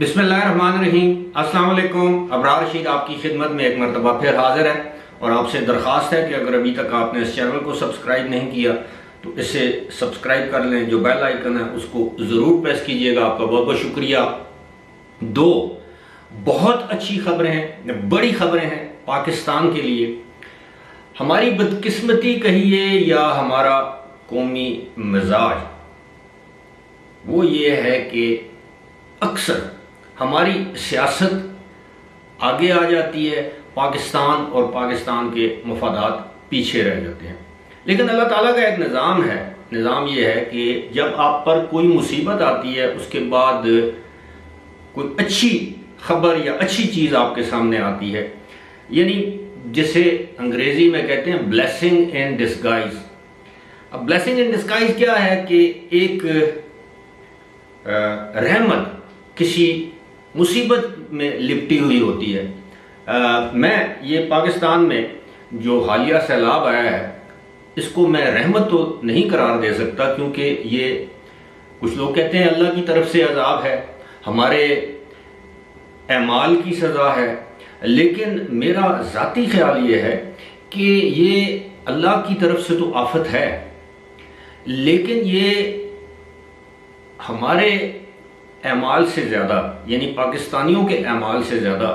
बिस्मिल्लाहिर्रहमानिर्रहीम। अस्सलाम वालेकुम। अबरार रशीद आपकी खिदमत में एक मरतबा फिर हाजिर है और आपसे दरख्वास्त है कि अगर अभी तक आपने इस चैनल को सब्सक्राइब नहीं किया तो इसे सब्सक्राइब कर लें। जो बेल आइकन है उसको ज़रूर प्रेस कीजिएगा। आपका बहुत बहुत शुक्रिया। दो बहुत अच्छी खबरें हैं, बड़ी खबरें हैं पाकिस्तान के लिए। हमारी बदकिस्मती कहिए या हमारा कौमी मिजाज, वो ये है कि अक्सर हमारी सियासत आगे आ जाती है, पाकिस्तान और पाकिस्तान के मफादात पीछे रह जाते हैं। लेकिन अल्लाह ताला का एक निज़ाम है। निज़ाम ये है कि जब आप पर कोई मुसीबत आती है उसके बाद कोई अच्छी खबर या अच्छी चीज़ आपके सामने आती है, यानी जिसे अंग्रेज़ी में कहते हैं ब्लेसिंग इन डिस्गाइज। अब ब्लेसिंग इन डिस्गाइज क्या है कि एक रहमत किसी मुसीबत में लिपटी हुई होती है। मैं ये पाकिस्तान में जो हालिया सैलाब आया है इसको मैं रहमत तो नहीं करार दे सकता, क्योंकि ये कुछ लोग कहते हैं अल्लाह की तरफ से अजाब है, हमारे अमाल की सज़ा है। लेकिन मेरा ज़ाती ख्याल ये है कि ये अल्लाह की तरफ से तो आफत है, लेकिन ये हमारे अमाल से ज़्यादा, यानी पाकिस्तानियों के अमाल से ज़्यादा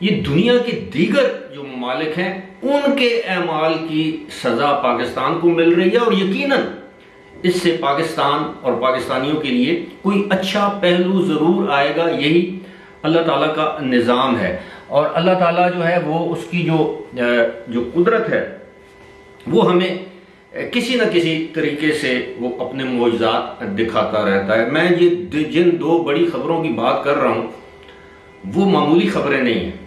ये दुनिया के दीगर जो ममालिक हैं उनके अमाल की सज़ा पाकिस्तान को मिल रही है। और यकीनन इससे पाकिस्तान और पाकिस्तानियों के लिए कोई अच्छा पहलू ज़रूर आएगा। यही अल्लाह ताला का निज़ाम है और अल्लाह ताला जो है वो उसकी जो कुदरत है वो हमें किसी न किसी तरीके से वो अपने मौजज़ात दिखाता रहता है। मैं ये जिन दो बड़ी खबरों की बात कर रहा हूँ वो मामूली खबरें नहीं हैं।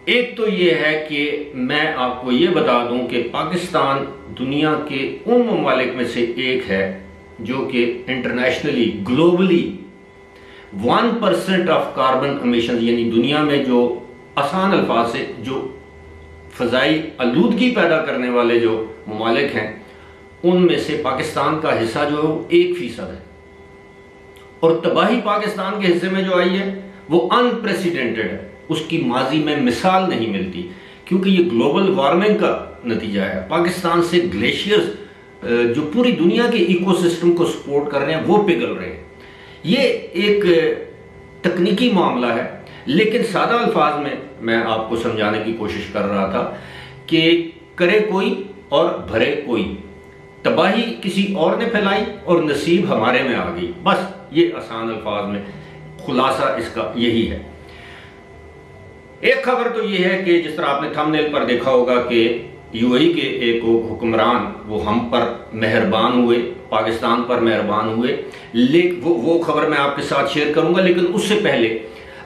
एक तो ये है कि मैं आपको ये बता दूं कि पाकिस्तान दुनिया के उन ममालिक में से एक है जो कि internationally globally 1% of carbon emission, यानी दुनिया में जो आसान अल्फाज से जो फ़ज़ाई आलूदगी पैदा करने वाले जो ममालिक हैं उनमें से पाकिस्तान का हिस्सा जो है वो 1% है। और तबाही पाकिस्तान के हिस्से में जो आई है वो अनप्रेसिडेंटेड है, उसकी माजी में मिसाल नहीं मिलती, क्योंकि ये ग्लोबल वार्मिंग का नतीजा है। पाकिस्तान से ग्लेशियर्स जो पूरी दुनिया के इकोसिस्टम को सपोर्ट कर रहे हैं वो पिघल रहे हैं। ये एक तकनीकी मामला है, लेकिन सादा अल्फाज में मैं आपको समझाने की कोशिश कर रहा था कि करे कोई और भरे कोई। तबाही किसी और ने फैलाई और नसीब हमारे में आ गई। बस ये आसान अल्फाज में खुलासा इसका यही है। एक खबर तो ये है कि जिस तरह आपने थंबनेल पर देखा होगा कि यूएई के एक हुक्मरान वो हम पर मेहरबान हुए, पाकिस्तान पर मेहरबान हुए। लेकिन वो खबर मैं आपके साथ शेयर करूंगा, लेकिन उससे पहले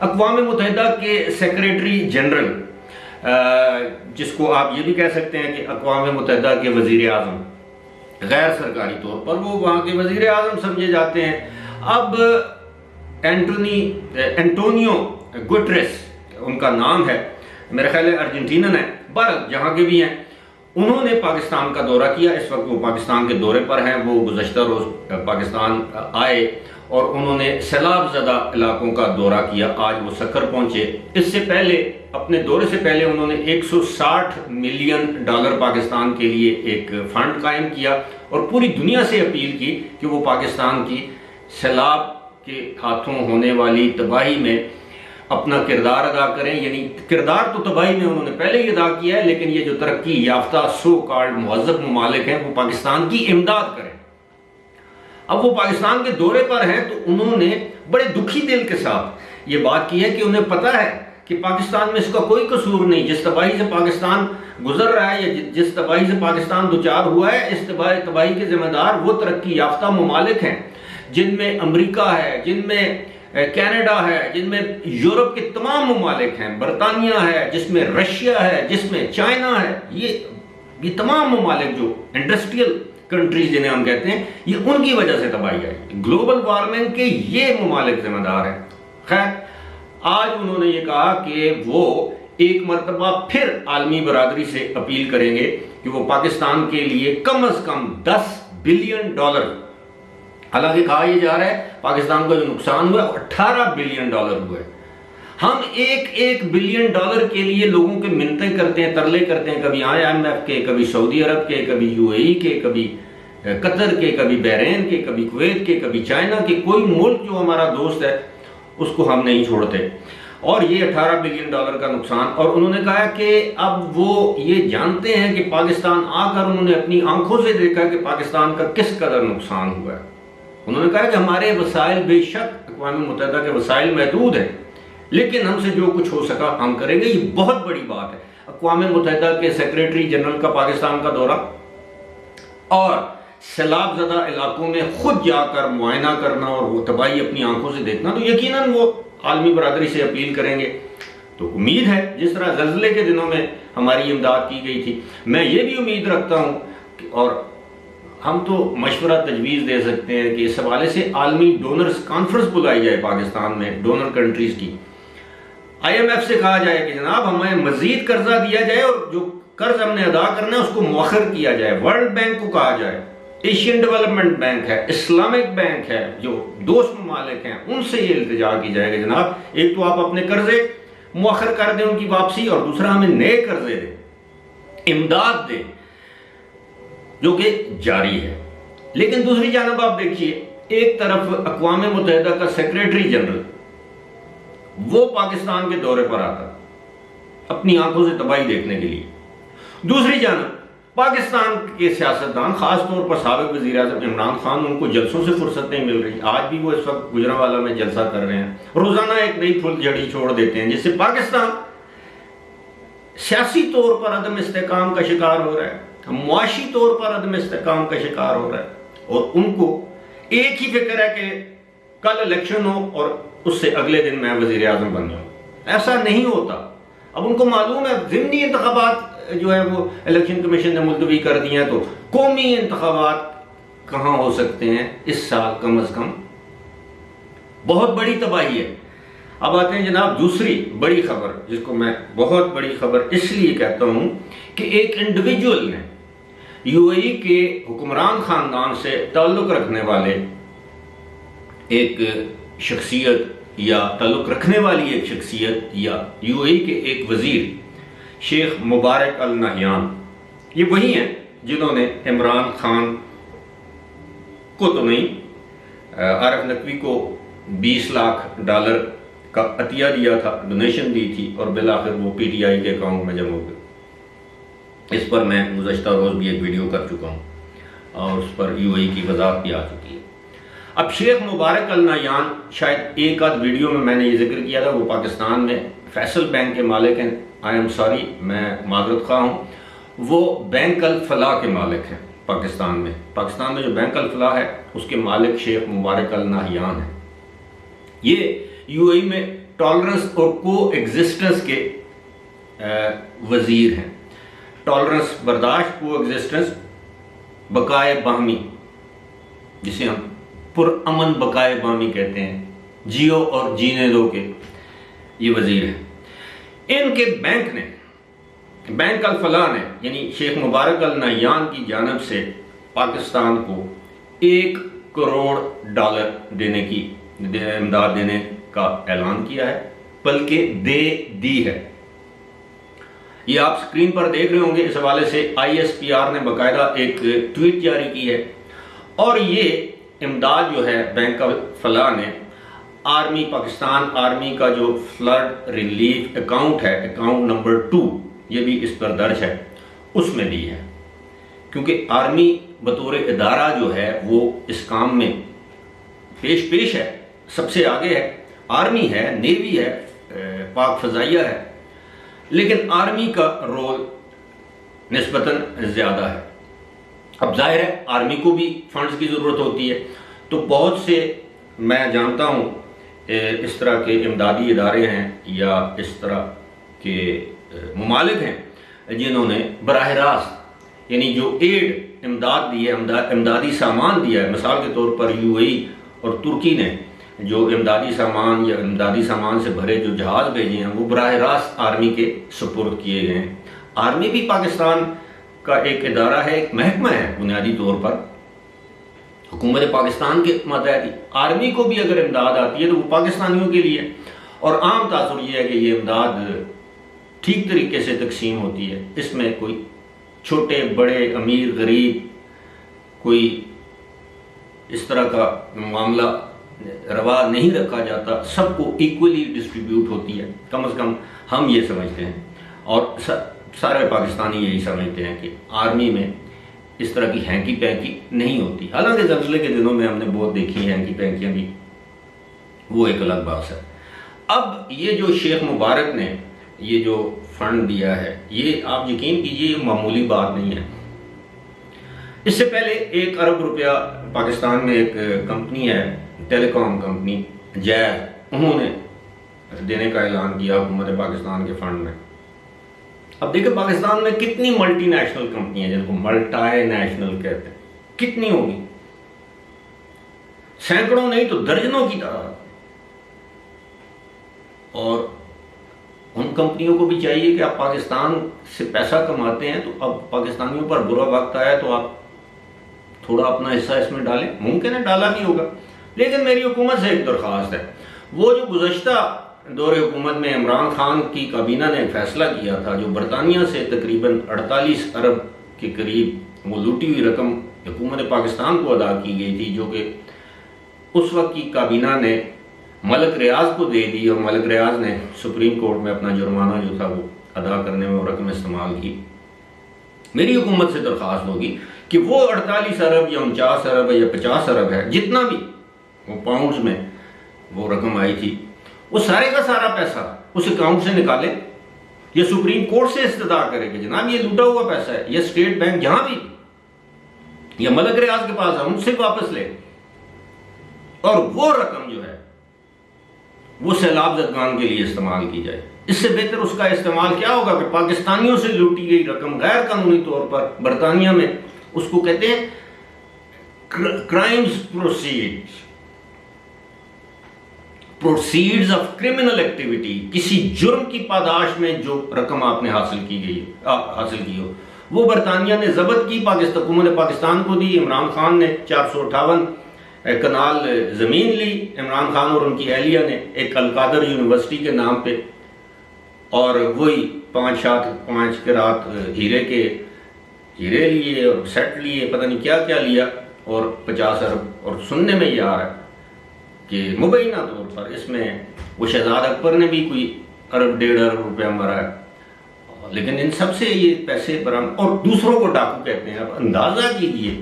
अक़वाम मुत्तहिदा के सेक्रेटरी जनरल, जिसको आप ये भी कह सकते हैं कि अक़वाम मुत्तहिदा के वज़ीर आज़म, गैर सरकारी तौर पर वो वहाँ के वज़ीर आज़म समझे जाते हैं। अब एंटोनियो गुटेरेस उनका नाम है, मेरा ख्याल है अर्जेंटीनन है, बहरहाल जहाँ के भी हैं, उन्होंने पाकिस्तान का दौरा किया। इस वक्त वो पाकिस्तान के दौरे पर हैं। वो गुज़श्ता रोज़ पाकिस्तान आए और उन्होंने सैलाब ज़दा इलाकों का दौरा किया। आज वो सक्कर पहुँचे। इससे पहले, अपने दौरे से पहले, उन्होंने $160 मिलियन पाकिस्तान के लिए एक फ़ंड कायम किया और पूरी दुनिया से अपील की कि वो पाकिस्तान की सैलाब के हाथों होने वाली तबाही में अपना किरदार अदा करें। यानी किरदार तो तबाही में उन्होंने पहले ही अदा किया है, लेकिन ये जो तरक्की याफ्ता सो कॉल्ड मुहज़्ज़ब ममालिक हैं वो पाकिस्तान की इमदाद करें। अब वो पाकिस्तान के दौरे पर हैं तो उन्होंने बड़े दुखी दिल के साथ ये बात की है कि उन्हें पता है कि पाकिस्तान में इसका कोई कसूर नहीं। जिस तबाही से पाकिस्तान गुजर रहा है या जिस तबाही से पाकिस्तान दुचार हुआ है, इस तबाही के जिम्मेदार वो तरक्की याफ्ता ममालिक हैं जिनमें अमेरिका है, जिनमें कनाडा है, जिनमें यूरोप के तमाम ममालिक हैं, बरतानिया है, जिसमें रशिया है, जिसमें चाइना है। ये तमाम ममालिक जो इंडस्ट्रियल कंट्रीज जिन्हें हम कहते हैं, ये उनकी वजह से तबाही आई। ग्लोबल वार्मिंग के ये ममालिक जिम्मेदार हैं। खैर, आज उन्होंने ये कहा कि वो एक मरतबा फिर आलमी बरादरी से अपील करेंगे कि वो पाकिस्तान के लिए कम अज कम $10 बिलियन हालांकि कहा यह जा रहा है पाकिस्तान का जो नुकसान हुआ है 18 बिलियन डॉलर हुआ है। हम एक बिलियन डॉलर के लिए लोगों के मिन्नतें करते हैं, तरले करते हैं, कभी IMF के, कभी सऊदी अरब के, कभी UAE के, कभी कतर के, कभी बहरीन के, कभी कुवैत के, कभी चाइना के। कोई मुल्क जो हमारा दोस्त है उसको हम नहीं छोड़ते। और ये 18 बिलियन डॉलर का नुकसान। और उन्होंने कहा कि अब वो ये जानते हैं कि पाकिस्तान आकर उन्होंने अपनी आंखों से देखा कि पाकिस्तान का किस कदर नुकसान हुआ है। उन्होंने कहा कि हमारे वसाइल, बेशक अक़वाम मुत्तहिदा के वसाइल महदूद हैं, लेकिन हमसे जो कुछ हो सका हम करेंगे। ये बहुत बड़ी बात है। अक़वाम मुत्तहिदा के सेक्रेटरी जनरल का पाकिस्तान का दौरा और सैलाब ज़दा इलाकों में खुद जाकर मुआयना करना और वो तबाही अपनी आंखों से देखना, तो यकीनन वो आलमी बरादरी से अपील करेंगे। तो उम्मीद है जिस तरह ज़ल्ज़ले के दिनों में हमारी इमदाद की गई थी, मैं ये भी उम्मीद रखता हूँ और हम तो मशवरा तजवीज़ दे सकते हैं कि इस हवाले से आलमी डोनर्स कॉन्फ्रेंस बुलाई जाए पाकिस्तान में, डोनर कंट्रीज़ की। IMF से कहा जाए कि जनाब हमें मजीद कर्जा दिया जाए और जो कर्ज हमने अदा करना है उसको मुअख्खर किया जाए। वर्ल्ड बैंक को कहा जाए, एशियन डेवलपमेंट बैंक है, इस्लामिक बैंक है, जो दोस्त ममालिक हैं, उनसे ये इल्तिजा की जाएगी जनाब एक तो आप अपने कर्जे मुअख्खर कर दें उनकी वापसी, और दूसरा हमें नए कर्जे दें, इमदाद दें, जो कि जारी है। लेकिन दूसरी जानब आप देखिए, एक तरफ अक़वाम मुत्तहिदा का सेक्रेटरी जनरल वो पाकिस्तान के दौरे पर आता अपनी आंखों से तबाही देखने के लिए, दूसरी जानब पाकिस्तान के सियासतदान, खास तौर पर साबिक़ वज़ीर आज़म इमरान खान, उनको जलसों से फुर्सत नहीं मिल रही। आज भी वो इस वक्त गुजरांवाला में जलसा कर रहे हैं, रोजाना एक नई फुलझड़ी छोड़ देते हैं, जिससे पाकिस्तान सियासी तौर पर अदम इस्तेकाम का शिकार हो रहा है, मुआशी तौर पर अदम इस्तेकाम का शिकार हो रहा है। और उनको एक ही फिक्र है कि कल इलेक्शन हो और उससे अगले दिन मैं वज़ीर आज़म बन जाऊँ। ऐसा नहीं होता। अब उनको मालूम है ज़िमनी इंतखाबात जो है वो इलेक्शन कमीशन ने मुलतवी कर दिए हैं, तो कौमी इंतखाबात कहाँ हो सकते हैं इस साल, कम अज़ कम। बहुत बड़ी तबाही है। अब आते हैं जनाब दूसरी बड़ी खबर, जिसको मैं बहुत बड़ी खबर इसलिए कहता हूँ कि एक इंडिविजुअल ने UAE के हुक्मरान ख़ानदान से ताल्लुक़ रखने वाले एक शख्सियत या ताल्लुक़ रखने वाली एक शख्सियत या UAE के एक वज़ीर शेख मुबारक अल नहयान, ये वही हैं जिन्होंने इमरान खान को तो नहीं, आरिफ नकवी को 20 लाख डॉलर का अतिया दिया था, डोनेशन दी थी, और बिलाखिर वो PTI के अकाउंट में जमा हो गए। इस पर मैं गुज़श्ता रोज़ भी एक वीडियो कर चुका हूँ और उस पर UAE की वजाहत भी आ चुकी है। अब शेख मुबारक अल नहयान, शायद एक आध वीडियो में मैंने ये जिक्र किया था, वो पाकिस्तान में फैसल बैंक के मालिक हैं। आई एम सॉरी, मैं माजरत खा हूँ। वो बैंक अल फलाह के मालिक हैं पाकिस्तान में। पाकिस्तान में जो बैंक अल फलाह है उसके मालिक शेख मुबारक अल नहयान हैं। ये UAE में टॉलरेंस और को एग्जिस्टेंस के वज़ीर हैं। टॉलरेंस बर्दाश्त, को एग्जिस्टेंस, बकाए बाहमी, जिसे हम पुरअमन बकाए बाहमी कहते हैं, जियो और जीने दो के ये वज़ीर हैं। इनके बैंक ने, बैंक अल फलाह ने, यानी शेख मुबारक अल नहयान की जानब से पाकिस्तान को $1 करोड़ देने की इमदाद देने का ऐलान किया है, बल्कि दे दी है। ये आप स्क्रीन पर देख रहे होंगे। इस हवाले से ISPR ने बाकायदा एक ट्वीट जारी की है और ये इमदाद जो है बैंक अल फलाह ने आर्मी, पाकिस्तान आर्मी का जो फ्लड रिलीफ अकाउंट है, अकाउंट नंबर 2, ये भी इस पर दर्ज है, उसमें दी है। क्योंकि आर्मी बतौर इदारा जो है वो इस काम में पेश है, सबसे आगे है। आर्मी है, नेवी है, पाक फजाइया है, लेकिन आर्मी का रोल निस्बतन ज़्यादा है। अब जाहिर है आर्मी को भी फंड्स की ज़रूरत होती है, तो बहुत से मैं जानता हूँ इस तरह के इमदादी इदारे हैं या इस तरह के ममालिक हैं जिन्होंने बराह रास्त, यानी जो एड इमदाद दी है, इमदादी सामान दिया है। मिसाल के तौर पर UAE और तुर्की ने जो इमदादी सामान या इमदादी सामान से भरे जो जहाज़ भेजे हैं, वो बराह रास्त आर्मी के सुपुर्द किए गए हैं। आर्मी भी पाकिस्तान का एक इदारा है, एक महकमा है बुनियादी तौर पर, हुकूमत पाकिस्तान के मातहत आर्मी को भी अगर इमदाद आती है तो वो पाकिस्तानियों के लिए, और आम तासुर ये है कि ये इमदाद ठीक तरीके से तकसीम होती है, इसमें कोई छोटे बड़े अमीर गरीब कोई इस तरह का मामला रवा नहीं रखा जाता, सबको इक्वली डिस्ट्रीब्यूट होती है, कम से कम हम ये समझते हैं और सारे पाकिस्तानी यही समझते हैं कि आर्मी में इस तरह की हैंकी पैंकी नहीं होती। हालांकि ज़लज़ले के दिनों में हमने बहुत देखी हैंकी पैंकियाँ भी, वो एक अलग बात है। अब ये जो शेख मुबारक ने ये जो फंड दिया है, ये आप यकीन कीजिए मामूली बात नहीं है। इससे पहले 1 अरब रुपया पाकिस्तान में एक कंपनी है, टेलीकॉम कंपनी जैज, उन्होंने देने का ऐलान किया हुकूमत पाकिस्तान के फंड में। अब देखिए पाकिस्तान में कितनी मल्टीनेशनल कंपनी है जिनको मल्टी नेशनल कहते हैं, कितनी होगी, सैकड़ों नहीं तो दर्जनों की तादाद। और उन कंपनियों को भी चाहिए कि आप पाकिस्तान से पैसा कमाते हैं तो अब पाकिस्तानियों पर बुरा वक्त आया तो आप थोड़ा अपना हिस्सा इसमें डालें। मुमकिन है डाला भी होगा, लेकिन मेरी हुकूमत से एक दरख्वास्त है, वो जो गुज़श्ता दौरे हुकूमत में इमरान खान की काबीना ने फैसला किया था, जो बरतानिया से तकरीबन 48 अरब के करीब वो लूटी हुई रकम हुकूमत पाकिस्तान को अदा की गई थी, जो कि उस वक्त की काबीना ने मलिक रियाज को दे दी और मलिक रियाज ने सुप्रीम कोर्ट में अपना जुर्माना जो था वो अदा करने में वो रकम इस्तेमाल की। मेरी हुकूमत से दरख्वास्त होगी कि वो 48 अरब या 49 अरब या 50 अरब है, जितना भी वो पाउंड्स में वो रकम आई थी, वो सारे का सारा पैसा उस अकाउंट से निकाले या सुप्रीम कोर्ट से इस्तदा करे कि जनाब ये लूटा हुआ पैसा है, या स्टेट बैंक जहां भी या मलिक रियाज के पास है उनसे वापस ले, और वो रकम जो है वो सैलाब ज़दगान के लिए इस्तेमाल की जाए। इससे बेहतर उसका इस्तेमाल क्या होगा कि पाकिस्तानियों से लूटी गई रकम गैर कानूनी तौर पर बरतानिया में, उसको कहते हैं crimes proceeds of criminal activity, किसी जुर्म की पादाश में जो रकम आपने हासिल की हो, वो बरतानिया ने जब्त की, पाकिस्तान हुकूमत पाकिस्तान को दी। इमरान खान ने 458 कनाल ज़मीन ली, इमरान खान और उनकी अहलिया ने एक अलकादर यूनिवर्सिटी के नाम पे, और वही 5 के रात हीरे लिए और सेट लिए, पता नहीं क्या क्या लिया, और 50 अरब। और सुनने में ये आ रहा है कि मुबैना तौर पर इसमें वो शहजाद अकबर ने भी कोई 1.5 अरब रुपया मरा है, लेकिन इन सब से ये पैसे बरामद, और दूसरों को डाकू कहते हैं। अब अंदाजा कीजिए,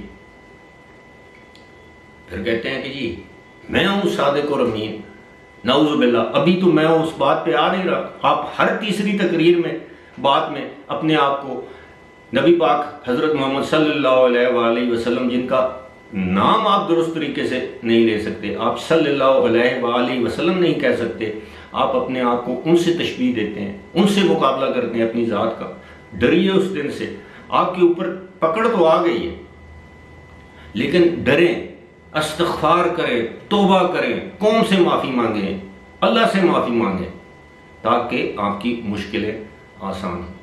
फिर कहते हैं कि जी मैं हूं सादिक और अमीन, नाउज़ुबिल्लाह। अभी तो मैं उस बात पे आ नहीं रहा, आप हर तीसरी तकरीर में बात में अपने आप को नबी पाक हज़रत मोहम्मद सल्लल्लाहु अलैहि वसल्लम, जिनका नाम आप दुरुस्त तरीके से नहीं ले सकते, आप सल्लल्लाहु अलैहि वसल्लम नहीं कह सकते, आप अपने आप को उनसे तशबीह देते हैं, उनसे मुकाबला करते हैं अपनी ज़ात का। डरिए उस दिन से, आपके ऊपर पकड़ तो आ गई है, लेकिन डरें, इस्तिग़फ़ार करें, तौबा करें, कौम से माफ़ी मांगें, अल्लाह से माफ़ी मांगें, ताकि आपकी मुश्किलें आसान हों।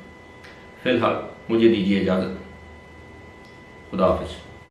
फ़िलहाल मुझे दीजिए इजाज़त। खुदा हाफ़िज़।